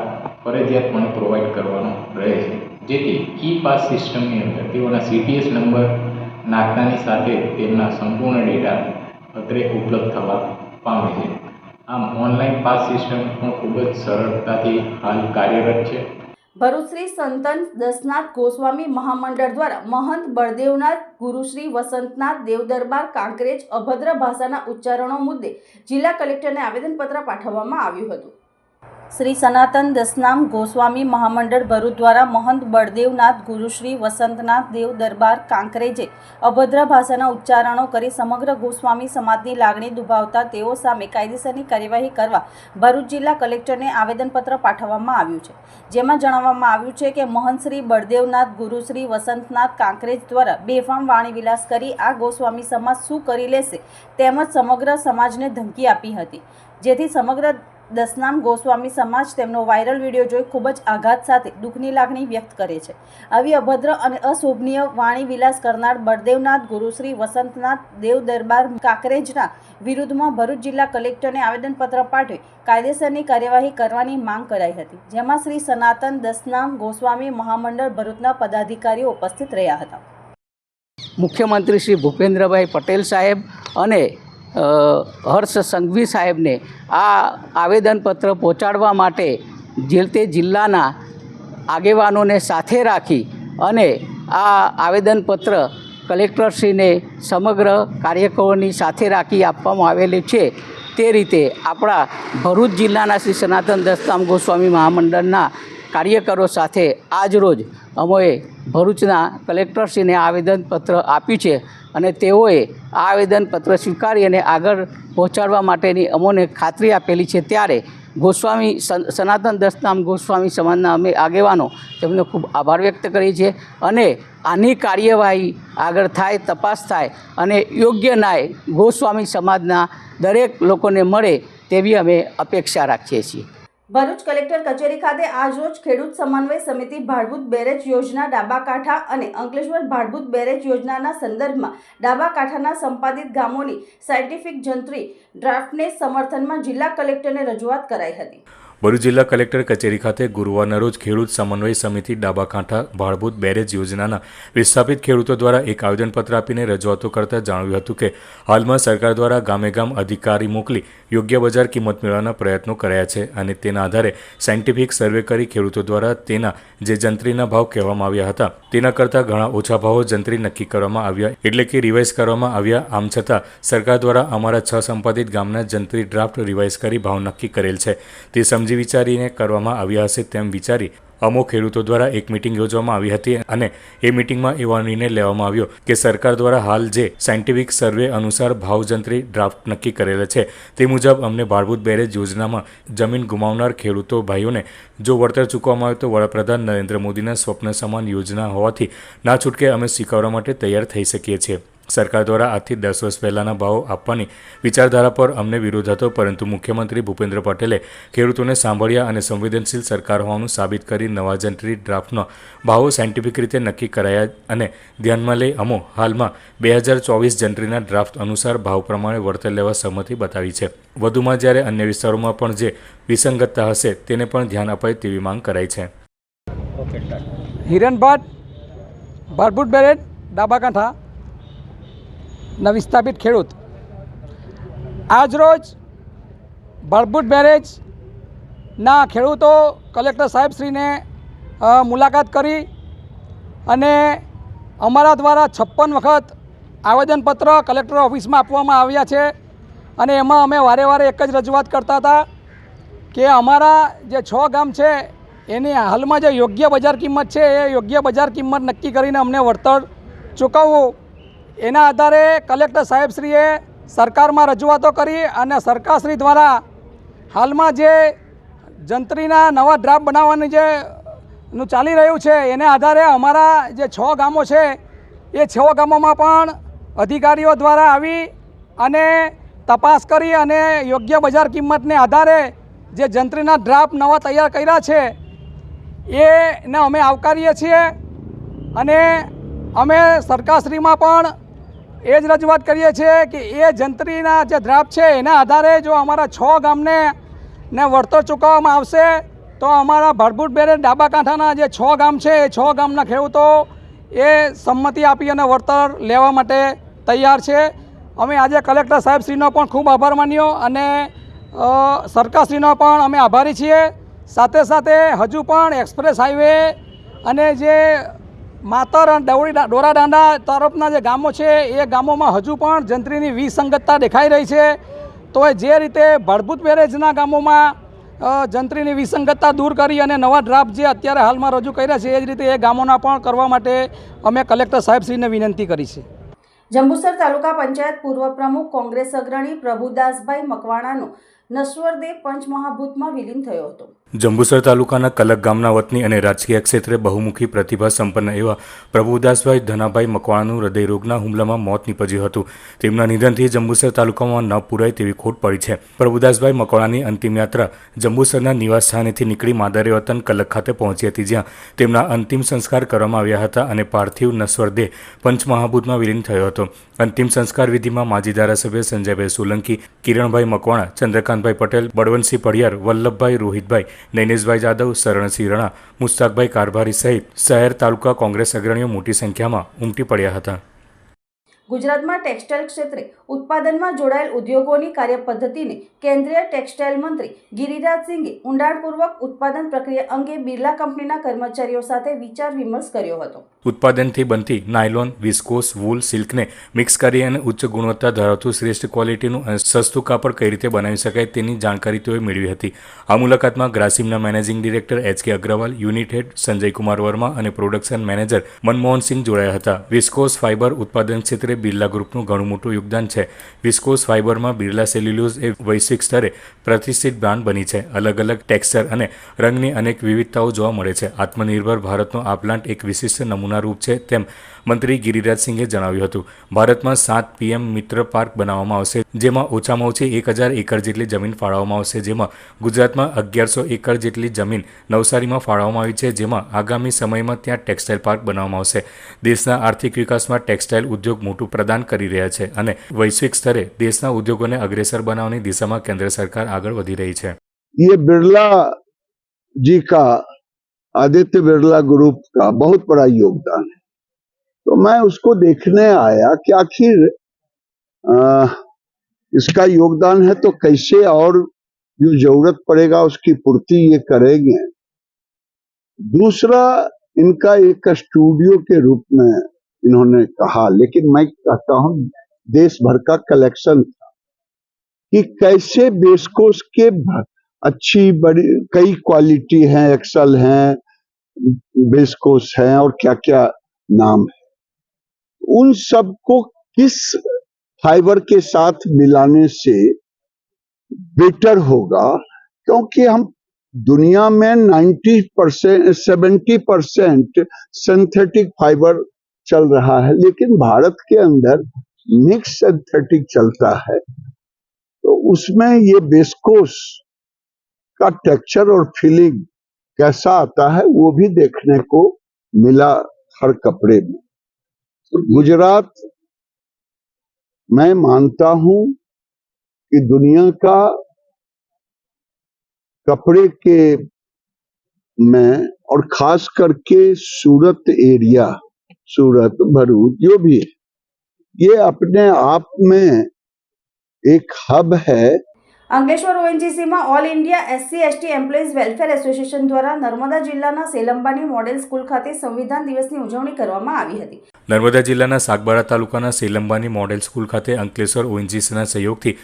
ફરજિયાતપણે પ્રોવાઈડ કરવાનો રહે છે, જેથી ઈ પાસ સિસ્ટમની અંદર તેઓના CTS નંબર નાખતાની સાથે તેમના સંપૂર્ણ ડેટા અત્રે ઉપલબ્ધ થવા પામે છે. આમ ઓનલાઈન પાસ સિસ્ટમ પણ ખૂબ જ સરળતાથી હાલ કાર્યરત છે. ભરૂચ શ્રી સંતન દસનાથ ગોસ્વામી મહામંડળ દ્વારા મહંત બળદેવનાથ ગુરુશ્રી વસંતનાથ દેવદરબાર કાંકરેજ અભદ્ર ભાષાના ઉચ્ચારણો મુદ્દે જિલ્લા કલેક્ટરને આવેદનપત્ર પાઠવવામાં આવ્યું હતું. શ્રી સનાતન દસનામ ગોસ્વામી મહામંડળ ભરૂચ દ્વારા મહંત બળદેવનાથ ગુરુશ્રી વસંતનાથ દેવ દરબાર કાંકરેજે અભદ્ર ભાષાના ઉચ્ચારણો કરી સમગ્ર ગોસ્વામી સમાજની લાગણી દુભાવતા તેઓ સામે કાયદેસરની કાર્યવાહી કરવા ભરૂચ જિલ્લા કલેક્ટરને આવેદનપત્ર પાઠવવામાં આવ્યું છે, જેમાં જણાવવામાં આવ્યું છે કે મહંત શ્રી બળદેવનાથ ગુરુશ્રી વસંતનાથ કાંકરેજ દ્વારા બેફામ વાણી વિલાસ કરી આ ગોસ્વામી સમાજ શું કરી લેશે તેમજ સમગ્ર સમાજને ધમકી આપી હતી, જેથી સમગ્ર દસનામ ગોસ્વામી સમાજ તેમનો વાયરલ વિડીયો જોઈ ખૂબ જ આઘાત સાથે દુઃખની લાગણી વ્યક્ત કરે છે. આવી અભદ્ર અને અશોભનીય વાણી વિલાસ કરનાર બળદેવનાથ ગુરુશ્રી વસંતનાથ દેવ દરબાર કાંકરેજના વિરુદ્ધમાં ભરૂચ જિલ્લા કલેક્ટરને આવેદનપત્ર પાઠવી કાયદેસરની કાર્યવાહી કરવાની માંગ કરાઈ હતી, જેમાં શ્રી સનાતન દસનામ ગોસ્વામી મહામંડળ ભરૂચના પદાધિકારીઓ ઉપસ્થિત રહ્યા હતા. મુખ્યમંત્રી શ્રી ભૂપેન્દ્રભાઈ પટેલ સાહેબ અને હર્ષ સંઘવી સાહેબને આ આવેદનપત્ર પહોંચાડવા માટે તે જિલ્લાના આગેવાનોને સાથે રાખી અને આ આવેદનપત્ર કલેક્ટરશ્રીને સમગ્ર કાર્યકરોની સાથે રાખી આપવામાં આવેલી છે. તે રીતે આપણા ભરૂચ જિલ્લાના શ્રી સનાતન દસનામ ગોસ્વામી મહામંડળના કાર્યકરો સાથે આજરોજ અમે ભરૂચના કલેક્ટરશ્રીને આવેદનપત્ર આપ્યું છે અને તેઓએ આ આવેદનપત્ર સ્વીકારી અને આગળ પહોંચાડવા માટેની અમોને ખાતરી આપેલી છે. ત્યારે ગોસ્વામી સનાતન દસનામ ગોસ્વામી સમાજના અમે આગેવાનો તેમનો ખૂબ આભાર વ્યક્ત કરીએ છીએ અને આની કાર્યવાહી આગળ થાય, તપાસ થાય અને યોગ્ય ન્યાય ગોસ્વામી સમાજના દરેક લોકોને મળે તેવી અમે અપેક્ષા રાખીએ છીએ. ભરૂચ કલેક્ટર કચેરી ખાતે આજરોજ ખેડૂત સમન્વય સમિતિ ભાડભૂત બેરેજ યોજના ડાબા કાંઠા અને અંકલેશ્વર ભાડભૂત બેરેજ યોજનાના સંદર્ભમાં ડાબા કાંઠાના સંપાદિત ગામોની સાયન્ટિફિક જંત્રી ડ્રાફ્ટને સમર્થનમાં જિલ્લા કલેક્ટરને રજૂઆત કરાઈ હતી. ભરૂચ જિલ્લા કલેક્ટર કચેરી ખાતે ગુરુવારના રોજ ખેડૂત સમન્વય સમિતિ ડાબા કાંઠા ભાડભૂત બેરેજ યોજનાના વિસ્થાપિત ખેડૂતો દ્વારા એક આવેદનપત્ર આપીને રજૂઆતો કરતા જણાવ્યું હતું કે હાલમાં સરકાર દ્વારા ગામે ગામ અધિકારી મોકલી યોગ્ય બજાર કિંમત મેળવવાના પ્રયત્નો કરાયા છે અને તેના આધારે સાયન્ટિફિક સર્વે કરી ખેડૂતો દ્વારા તેના જે જંત્રીના ભાવ કહેવામાં આવ્યા હતા તેના કરતાં ઘણા ઓછા ભાવો જંત્રી નક્કી કરવામાં આવ્યા, એટલે કે રિવાઇઝ કરવામાં આવ્યા. આમ છતાં સરકાર દ્વારા અમારા 6 સંપાદિત ગામના જંત્રી ડ્રાફ્ટ રિવાઇઝ કરી ભાવ નક્કી કરેલ છે તે સમજી વિચારીને કરવામાં આવ્યા હશે તેમ વિચારી અમુક ખેડૂતો દ્વારા એક મિટિંગ યોજવામાં આવી હતી અને એ મિટિંગમાં એવો નિર્ણય લેવામાં આવ્યો કે સરકાર દ્વારા હાલ જે સાયન્ટિફિક સર્વે અનુસાર ભાવજંત્રી ડ્રાફ્ટ નક્કી કરેલા છે તે મુજબ અમને ભાડભૂત બેરેજ યોજનામાં જમીન ગુમાવનાર ખેડૂતો ભાઈઓને જો વળતર ચૂકવવામાં આવે તો વડાપ્રધાન નરેન્દ્ર મોદીના સ્વપ્ન સમાન યોજના હોવાથી ના છૂટકે અમે સ્વીકારવા માટે તૈયાર થઈ શકીએ છીએ. સરકાર દ્વારા આજથી 10 વર્ષ પહેલાંના ભાવો આપવાની વિચારધારા પર અમને વિરોધ હતો, પરંતુ મુખ્યમંત્રી ભૂપેન્દ્ર પટેલે ખેડૂતોને સાંભળ્યા અને સંવેદનશીલ સરકાર હોવાનું સાબિત કરી નવા જંત્રી ડ્રાફ્ટનો ભાવો સાયન્ટિફિક રીતે નક્કી કરાયા અને ધ્યાનમાં લઈ અમો હાલમાં 2024 જંત્રીના ડ્રાફ્ટ અનુસાર ભાવ પ્રમાણે વળતર લેવા સહમતિ બતાવી છે. વધુમાં જ્યારે અન્ય વિસ્તારોમાં પણ જે વિસંગતતા હશે તેને પણ ધ્યાન અપાય તેવી માંગ કરાઈ છે. હિરણ ભટ્ટ, ભરભૂટ બેરેડ, ડાબાકાંઠા ના વિસ્થાપિત ખેડૂત. આજરોજ ભરભૂટ બેરેજના ખેડૂતો કલેક્ટર સાહેબશ્રીને મુલાકાત કરી અને અમારા દ્વારા 56 વખત આવેદનપત્ર કલેક્ટર ઓફિસમાં આપવામાં આવ્યા છે અને એમાં અમે વારે વારે એક જ રજૂઆત કરતા હતા કે અમારા જે 6 ગામ છે એની હાલમાં જે યોગ્ય બજાર કિંમત છે એ યોગ્ય બજાર કિંમત નક્કી કરીને અમને વળતર ચૂકવવું. એના આધારે કલેક્ટર સાહેબશ્રીએ સરકારમાં રજૂઆતો કરી અને સરકારશ્રી દ્વારા હાલમાં જે જંત્રીના નવા ડ્રાફ્ટ બનાવવાની જે ચાલી રહ્યું છે એને આધારે અમારા જે 6 ગામો છે એ 6 ગામોમાં પણ અધિકારીઓ દ્વારા આવી અને તપાસ કરી અને યોગ્ય બજાર કિંમતને આધારે જે જંત્રીના ડ્રાફ્ટ નવા તૈયાર કર્યા છે એને અમે આવકારીએ છીએ અને અમે સરકારશ્રીમાં પણ એ જ રજૂઆત કરીએ છીએ કે એ જંત્રીના જે ડ્રાફ્ટ છે એના આધારે જો અમારા 6 ગામને વળતર ચૂકવવામાં આવશે તો અમારા ભરભૂટ બેરેડ ડાબાકાંઠાના જે 6 ગામ છે એ 6 ગામના ખેડૂતો એ સંમતિ આપી અને વળતર લેવા માટે તૈયાર છે. અમે આજે કલેક્ટર સાહેબશ્રીનો પણ ખૂબ આભાર માન્યો અને સરકારશ્રીનો પણ અમે આભારી છીએ. સાથે સાથે હજુ પણ એક્સપ્રેસ હાઈવે અને જે માતર અને ડોરાડાંડા તરફના જે ગામો છે એ ગામોમાં હજુ પણ જંત્રીની વિસંગતતા દેખાઈ રહી છે. તો જે રીતે ભરભૂટ બેરેજના ગામોમાં જંત્રીની વિસંગતતા દૂર કરી અને નવા ડ્રાફ્ટ જે અત્યારે હાલમાં રજૂ કર્યા છે એ જ રીતે એ ગામોના પણ કરવા માટે અમે કલેક્ટર સાહેબશ્રીને વિનંતી કરી છે. જંબુસર તાલુકા પંચાયત પૂર્વ પ્રમુખ કોંગ્રેસ અગ્રણી પ્રભુદાસભાઈ મકવાણાનો નશ્વરદેહ પંચમહાભૂતમાં વિલીન થયો હતો. જંબુસર તાલુકાના કલક ગામના વતની અને રાજકીય ક્ષેત્રે બહુમુખી પ્રતિભા સંપન્ન એવા પ્રભુદાસભાઈ ધનાભાઈ મકવાણાનું હૃદયરોગના હુમલામાં મોત નીપજ્યું હતું. તેમના નિધનથી જંબુસર તાલુકામાં ન પૂરાય તેવી ખોટ પડી છે. પ્રભુદાસભાઈ મકવાણાની અંતિમ યાત્રા જંબુસરના નિવાસ સ્થાનેથી નીકળી માદરે વતન કલક ખાતે પહોંચી હતી, જ્યાં તેમના અંતિમ સંસ્કાર કરવામાં આવ્યા હતા અને પાર્થિવ નશ્વરદેહ પંચમહાભૂતમાં વિલીન થયો હતો. અંતિમ સંસ્કાર વિધિમાં માજી ધારાસભ્ય સંજયભાઈ સોલંકી, કિરણભાઈ મકવાણા, ચંદ્રકાંતભાઈ પટેલ, બળવંતસિંહ પડિયાર, વલ્લભભાઈ રોહિતભાઈ, નૈનેશભાઈ જાદવ, શરણસિંહ રણા, મુસ્તાકભાઈ કારભારી સહિત શહેર તાલુકા કોંગ્રેસ અગ્રણીઓ મોટી સંખ્યામાં ઉમટી પડ્યા હતા. ગુજરાતમાં ટેક્સટાઇલ ક્ષેત્રે ઉત્પાદનમાં જોડાયેલ ઉદ્યોગોની કાર્યપદ્ધતિને કેન્દ્રીય ટેક્સટાઇલ મંત્રી ગિરિરાજસિંહે ઊંડાણપૂર્વક ઉત્પાદન પ્રક્રિયા અંગે બિરલા કંપનીના કર્મચારીઓ સાથે વિચાર વિમર્શ કર્યો હતો. ઉત્પાદનથી બનતી નાયલોન, વિસ્કોસ, વૂલ, સિલ્કને મિક્સ કરી અને ઉચ્ચ ગુણવત્તા ધરાવતું શ્રેષ્ઠ ક્વોલિટીનું અને સસ્તું કાપડ કઈ રીતે બનાવી શકાય તેની જાણકારી તેઓએ મેળવી હતી. આ મુલાકાતમાં ગ્રાસિમના managing director HK Agarwal, unit head Sanjaykumar Verma અને પ્રોડક્શન મેનેજર મનમોહનસિંહ જોડાયા હતા. વિસ્કોસ ફાઇબર ઉત્પાદન ક્ષેત્રે બિરલા ગ્રુપનું ઘણું મોટું યોગદાન છે. વિસ્કોસ ફાઇબરમાં બિરલા સેલ્યુલોઝ એ વૈશ્વિક સ્તરે પ્રતિષ્ઠિત બ્રાન્ડ બની છે. અલગ અલગ ટેક્સચર અને રંગની અનેક વિવિધતાઓ જોવા મળે છે. આત્મનિર્ભર ભારતનો આ પ્લાન્ટ એક વિશિષ્ટ નમૂના રૂપ છે તેમ મંત્રી ગિરિરાજસિંહે જણાવ્યું હતું. ભારતમાં 7 PM મિત્ર પાર્ક બનાવવામાં આવશે, જેમાં ઓછામાં ઓછી 1000 એકર જેટલી જમીન ફાળવવામાં આવશે, જેમાં ગુજરાતમાં 1100 એકર જેટલી જમીન નવસારીમાં ફાળવવામાં આવી છે, જેમાં આગામી સમયમાં ત્યાં ટેક્સટાઇલ પાર્ક બનાવવામાં આવશે. દેશના આર્થિક વિકાસમાં ટેક્સટાઇલ ઉદ્યોગ મોટું પ્રદાન કરી રહ્યા છે અને વૈશ્વિક સ્તરે દેશના ઉદ્યોગોને અગ્રેસર બનાવવાની દિશામાં કેન્દ્ર સરકાર આગળ વધી રહી છે. ये बिरला जी का, आदित्य बिरला ग्रुप का बहुत बड़ा योगदान है. तो मैं उसको देखने आया कि आखिर इसका योगदान है तो कैसे और जो जरूरत पड़ेगा उसकी पूर्ति ये करेंगे. दूसरा, इनका एक स्टूडियो के रूप में इन्होंने कहा, लेकिन मैं कहता हूं देश भर का कलेक्शन था कि कैसे बेस्कोस के अच्छी बड़ी कई क्वालिटी हैं, एक्सल हैं, बेस्कोस हैं और क्या क्या नाम है, उन सबको किस फाइबर के साथ मिलाने से बेटर होगा. क्योंकि हम दुनिया में 90% 70% सिंथेटिक फाइबर चल रहा है, लेकिन भारत के अंदर मिक्स सिंथेटिक चलता है, तो उसमें ये विस्कोस का टेक्सचर और फीलिंग कैसा आता है वो भी देखने को मिला हर कपड़े में। गुजरात, मैं मानता हूं कि दुनिया का कपड़े के में और खास करके सूरत एरिया, सूरत, भरूच जो भी है, ये अपने आप में एक हब है। અંકલેશ્વર ઓએનજીસીમાં all India SC/ST employees welfare association દ્વારા નર્મદા જિલ્લાના સેલંબાની મોડેલ સ્કૂલ ખાતે સંવિધાન દિવસની ઉજવણી કરવામાં આવી હતી. નર્મદા જિલ્લાના સાગબારા તાલુકાના સેલંબાની મોડેલ સ્કૂલ ખાતે અંકલેશ્વર ઓએનજીસીના સહયોગથી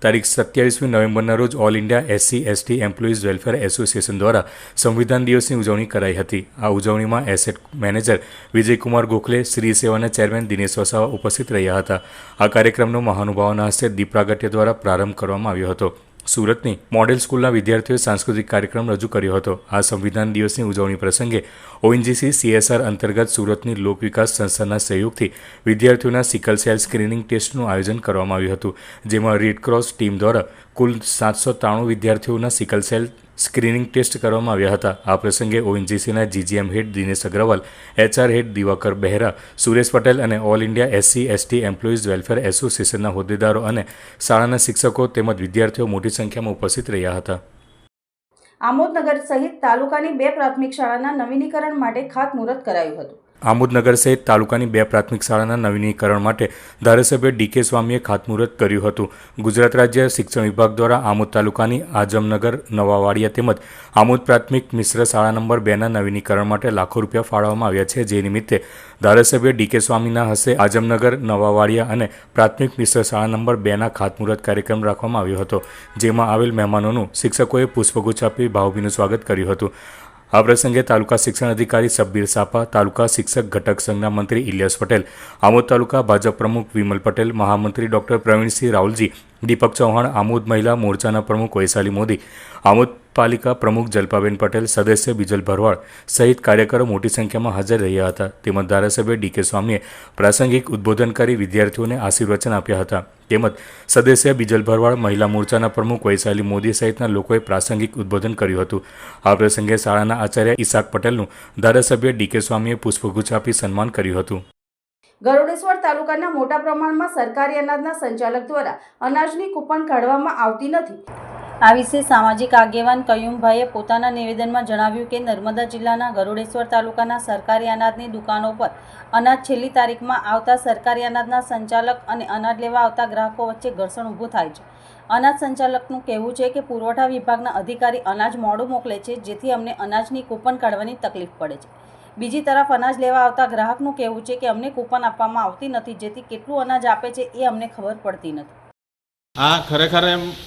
તારીખ 27મી નવેમ્બરના રોજ all India SC/ST employees welfare association દ્વારા સંવિધાન દિવસની ઉજવણી કરાઈ હતી. આ ઉજવણીમાં એસેટ મેનેજર વિજયકુમાર ગોખલે, શ્રી સેવાના ચેરમેન દિનેશ વસાવા ઉપસ્થિત રહ્યા હતા. આ કાર્યક્રમનો મહાનુભાવોના હસ્તે દીપ પ્રાગટ્ય દ્વારા પ્રારંભ કરવામાં આવ્યો હતો. સુરતની મોડેલ સ્કૂલના વિદ્યાર્થીઓએ સાંસ્કૃતિક કાર્યક્રમ રજૂ કર્યો હતો. આ સંવિધાન દિવસની ઉજવણી પ્રસંગે ઓએનજીસી CSR અંતર્ગત સુરતની લોક વિકાસ સંસ્થાના સહયોગથી વિદ્યાર્થીઓના સિકલ સેલ સ્ક્રીનિંગ ટેસ્ટનું આયોજન કરવામાં આવ્યું હતું, જેમાં રેડક્રોસ ટીમ દ્વારા કુલ 793 વિદ્યાર્થીઓના સિકલ સેલ સ્ક્રીનિંગ ટેસ્ટ કરવામાં આવ્યા હતા. આ પ્રસંગે ઓએનજીસીના GGM હેડ દિનેશ અગ્રવાલ, HR હેડ દિવાકર બહેરા, સુરેશ પટેલ અને all India SC/ST employees welfare એસોસિએશનના હોદ્દેદારો અને શાળાના શિક્ષકો તેમજ વિદ્યાર્થીઓ મોટી સંખ્યામાં ઉપસ્થિત રહ્યા હતા. આમોદનગર સહિત તાલુકાની 2 પ્રાથમિક શાળાના નવીનીકરણ માટે ખાતમુહૂર્ત કરાયું હતું. આમોદનગર સહિત તાલુકાની 2 પ્રાથમિક શાળાના નવીનીકરણ માટે ધારાસભ્ય DK સ્વામીએ ખાતમુહૂર્ત કર્યું હતું. ગુજરાત રાજ્ય શિક્ષણ વિભાગ દ્વારા આમોદ તાલુકાની આઝમનગર, નવાવાડિયા તેમજ આમોદ પ્રાથમિક મિશ્ર શાળા નંબર 2ના નવીનીકરણ માટે લાખો રૂપિયા ફાળવવામાં આવ્યા છે. જે નિમિત્તે ધારાસભ્ય DK સ્વામીના હસ્તે આઝમનગર, નવાવાડિયા અને પ્રાથમિક મિશ્ર શાળા નંબર 2ના ખાતમુહૂર્ત કાર્યક્રમ રાખવામાં આવ્યો હતો, જેમાં આવેલ મહેમાનોનું શિક્ષકોએ પુષ્પગુચ્છ આપી ભાવભીનું સ્વાગત કર્યું હતું. આ પ્રસંગે તાલુકા શિક્ષણ અધિકારી સબ્બીર સાપા, તાલુકા શિક્ષક ઘટક સંઘના મંત્રી ઇલિયાસ પટેલ, આમોદ તાલુકા ભાજપ પ્રમુખ વિમલ પટેલ, મહામંત્રી ડોક્ટર પ્રવીણસિંહ રાવલજી, દીપક ચૌહાણ, આમોદ મહિલા મોરચાના પ્રમુખ વૈશાલી મોદી, આમોદ પાલિકા પ્રમુખ જલ્પાબેન પટેલ, સદસ્ય બીજલ ભરવાડ સહિત કાર્યકરો મોટી સંખ્યામાં હાજર રહ્યા હતા. તેમજ ધારાસભ્ય DK સ્વામીએ પ્રાસંગિક ઉદ્બોધન કરી વિદ્યાર્થીઓને આશીર્વચન આપ્યા હતા. તેમજ સદસ્ય બીજલ ભરવાડ, મહિલા મોરચાના પ્રમુખ વૈશાલી મોદી સહિતના લોકોએ પ્રાસંગિક ઉદ્બોધન કર્યું હતું. આ પ્રસંગે શાળાના આચાર્ય ઈસાક પટેલનું ધારાસભ્ય DK સ્વામીએ પુષ્પગુચ્છ આપી સન્માન કર્યું હતું. ગરુડેશ્વર તાલુકાના મોટા પ્રમાણમાં સરકારી અનાજના સંચાલક દ્વારા અનાજની કૂપન કાઢવામાં આવતી નથી. આ વિશે સામાજિક આગેવાન કયુમભાઈએ પોતાના નિવેદનમાં જણાવ્યું કે નર્મદા જિલ્લાના ગરુડેશ્વર તાલુકાના સરકારી અનાજની દુકાનો પર અનાજ છેલ્લી તારીખમાં આવતા સરકારી અનાજના સંચાલક અને અનાજ લેવા આવતા ગ્રાહકો વચ્ચે ઘર્ષણ ઊભું થાય છે. અનાજ સંચાલકનું કહેવું છે કે પુરવઠા વિભાગના અધિકારી અનાજ મોડું મોકલે છે, જેથી અમને અનાજની કૂપન કાઢવાની તકલીફ પડે છે. બીજી તરફ અનાજ લેવા આવતા ગ્રાહકનું કહેવું છે કે અમને કૂપન આપવામાં આવતી નથી, જેથી કેટલું અનાજ આપે છે એ અમને ખબર પડતી નથી. આ ખરેખર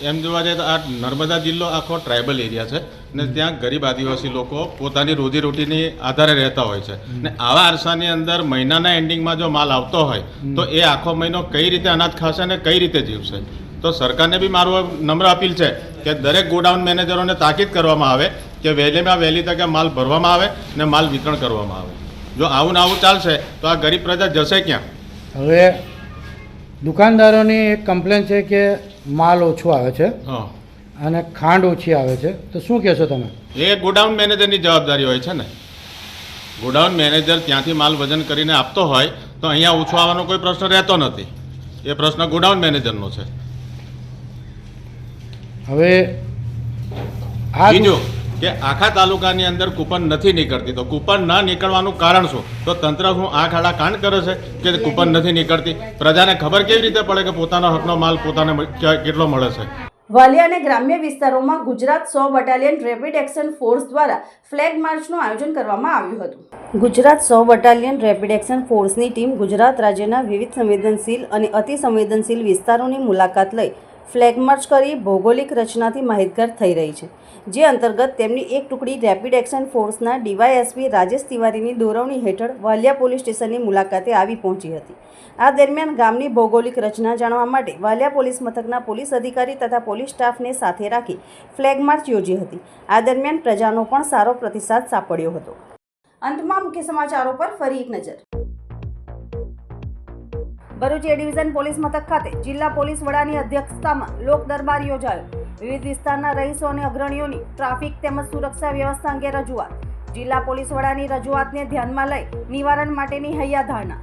એમ જોવા જાય તો આ નર્મદા જિલ્લો આખો ટ્રાઇબલ એરિયા છે ને ત્યાં ગરીબ આદિવાસી લોકો પોતાની રોજીરોટીની આધારે રહેતા હોય છે ને આવા અરસાની અંદર મહિનાના એન્ડિંગમાં જો માલ આવતો હોય તો એ આખો મહિનો કઈ રીતે અનાજ ખાશે ને કઈ રીતે જીવશે. તો સરકારને બી મારું નમ્ર અપીલ છે કે દરેક ગોડાઉન મેનેજરોને તાકીદ કરવામાં આવે કે વહેલીમાં વહેલી તકે માલ ભરવામાં આવે ને માલ વિતરણ કરવામાં આવે. જો આવું ને આવું ચાલશે તો આ ગરીબ પ્રજા જશે ક્યાં? હવે દુકાનદારોની એક કમ્પ્લેન છે કે માલ ઓછો આવે છે અને ખાંડ ઓછી આવે છે, તો શું કહેશો તમે? એ ગોડાઉન મેનેજરની જવાબદારી હોય છે ને. ગોડાઉન મેનેજર ત્યાંથી માલ વજન કરીને આપતો હોય તો અહીંયા ઓછો આવવાનો કોઈ પ્રશ્ન રહેતો નથી. એ પ્રશ્ન ગોડાઉન મેનેજરનો છે. હવે બીજું કે આખા તાલુકાની અંદર કૂપન નથી નીકળતી, તો કૂપન ન નીકળવાનું કારણ શું? તો તંત્ર શું આંખ આડા કાન કરે છે કે કૂપન નથી નીકળતી? પ્રજાને ખબર કેવી રીતે પડે કે પોતાનો હકનો માલ પોતાને કેટલો મળે છે? વાલિયા અને ગ્રામ્ય વિસ્તારોમાં Gujarat 100 battalion rapid action force દ્વારા ફ્લેગ માર્ચનું આયોજન કરવામાં આવ્યું હતું. ગુજરાત 100 બટાલિયન રેપિડ એક્શન ફોર્સની ટીમ ગુજરાત રાજ્યના વિવિધ સંવેદનશીલ અને અતિ સંવેદનશીલ વિસ્તારોની મુલાકાત લઈ ફ્લેગ માર્ચ કરી ભૌગોલિક રચનાથી માહિતગાર થઈ રહી છે. જે અંતર્ગત તેમની એક ટુકડી રેપિડ એક્શન ફોર્સના DYSP રાજેશ તિવારીની દોરવણી હેઠળ વાલિયા પોલીસ સ્ટેશનની મુલાકાતે આવી પહોંચી હતી. આ દરમિયાન ગામની ભૌગોલિક રચના જાણવા માટે વાલિયા પોલીસ મથકના પોલીસ અધિકારી તથા પોલીસ સ્ટાફને સાથે રાખી ફ્લેગ માર્ચ યોજી હતી. આ દરમિયાન પ્રજાનો પણ સારો પ્રતિસાદ સાંપડ્યો હતો. અંતમાં મુખ્ય સમાચારો પર ફરી એક નજર. ભરૂચ એ ડિવિઝન પોલીસ મથક ખાતે જિલ્લા પોલીસ વડાની અધ્યક્ષતામાં લોક દરબાર યોજાયો. વિવિધ વિસ્તારના રહીશો અને અગ્રણીઓની ટ્રાફિક તેમજ સુરક્ષા વ્યવસ્થા અંગે રજૂઆત. જિલ્લા પોલીસ વડાની રજૂઆતને ધ્યાનમાં લઈ નિવારણ માટેની હૈયાધારણા.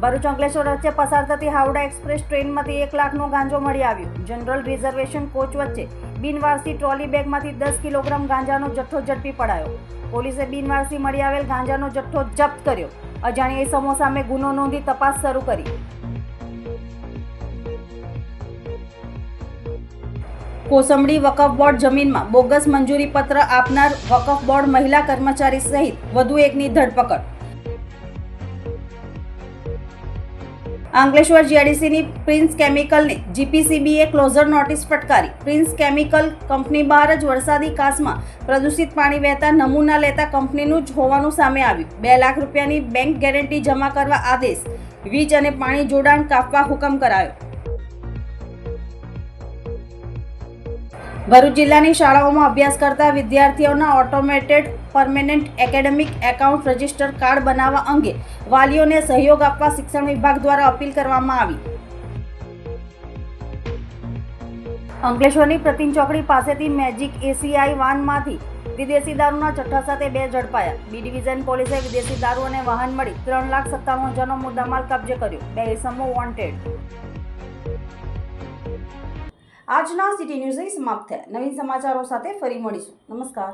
ભરૂચ અંકલેશ્વર વચ્ચે પસાર થતી હાવડા એક્સપ્રેસ ટ્રેનમાંથી 1 લાખનો ગાંજો મળી આવ્યો. જનરલ રિઝર્વેશન કોચ વચ્ચે બિનવારસી ટ્રોલી બેગમાંથી 10 કિલોગ્રામ ગાંજાનો જથ્થો ઝડપી પડાયો. પોલીસે બિનવારસી મળી આવેલ ગાંજાનો જથ્થો જપ્ત કર્યો. અજાણ્યા ઇસમો સામે ગુનો નોંધી તપાસ શરૂ કરી. કોસંબડી વકફ બોર્ડ જમીનમાં બોગસ મંજૂરી પત્ર આપનાર વકફ બોર્ડ મહિલા કર્મચારી સહિત વધુ એકની ધરપકડ. અંકલેશ્વર જીઆઈડીસીની પ્રિન્સ કેમિકલને જીપીસીબીએ ક્લોઝર નોટિસ ફટકારી. પ્રિન્સ કેમિકલ કંપની બહાર જ વરસાદી કાસમાં પ્રદૂષિત પાણી વહેતા નમૂના લેતા કંપનીનું જ હોવાનું સામે આવ્યું. 2 લાખ રૂપિયાની બેંક ગેરંટી જમા કરવા આદેશ. વીજ અને પાણી જોડાણ કાપવા હુકમ કરાયો. ભરૂચ જિલ્લાની શાળાઓમાં અભ્યાસ કરતા વિદ્યાર્થીઓના automated permanent academic account register card બનાવવા અંગે વાલીઓને સહયોગ આપવા શિક્ષણ વિભાગ દ્વારા અપીલ કરવામાં આવી. અંકલેશ્વરની પ્રતિમ ચોકડી પાસેથી મેજિક એસીઆઈ વાનમાંથી વિદેશી દારૂના જથ્થા સાથે 2 ઝડપાયા. બી ડિવિઝન પોલીસે વિદેશી દારૂ અને વાહન મળી 3,97,000નો મુદ્દામાલ કબજે કર્યો. 2 ઇસમો વોન્ટેડ. આજના સિટી ન્યૂઝ સમાપ્ત થયા. નવીન સમાચારો સાથે ફરી મળીશું. નમસ્કાર.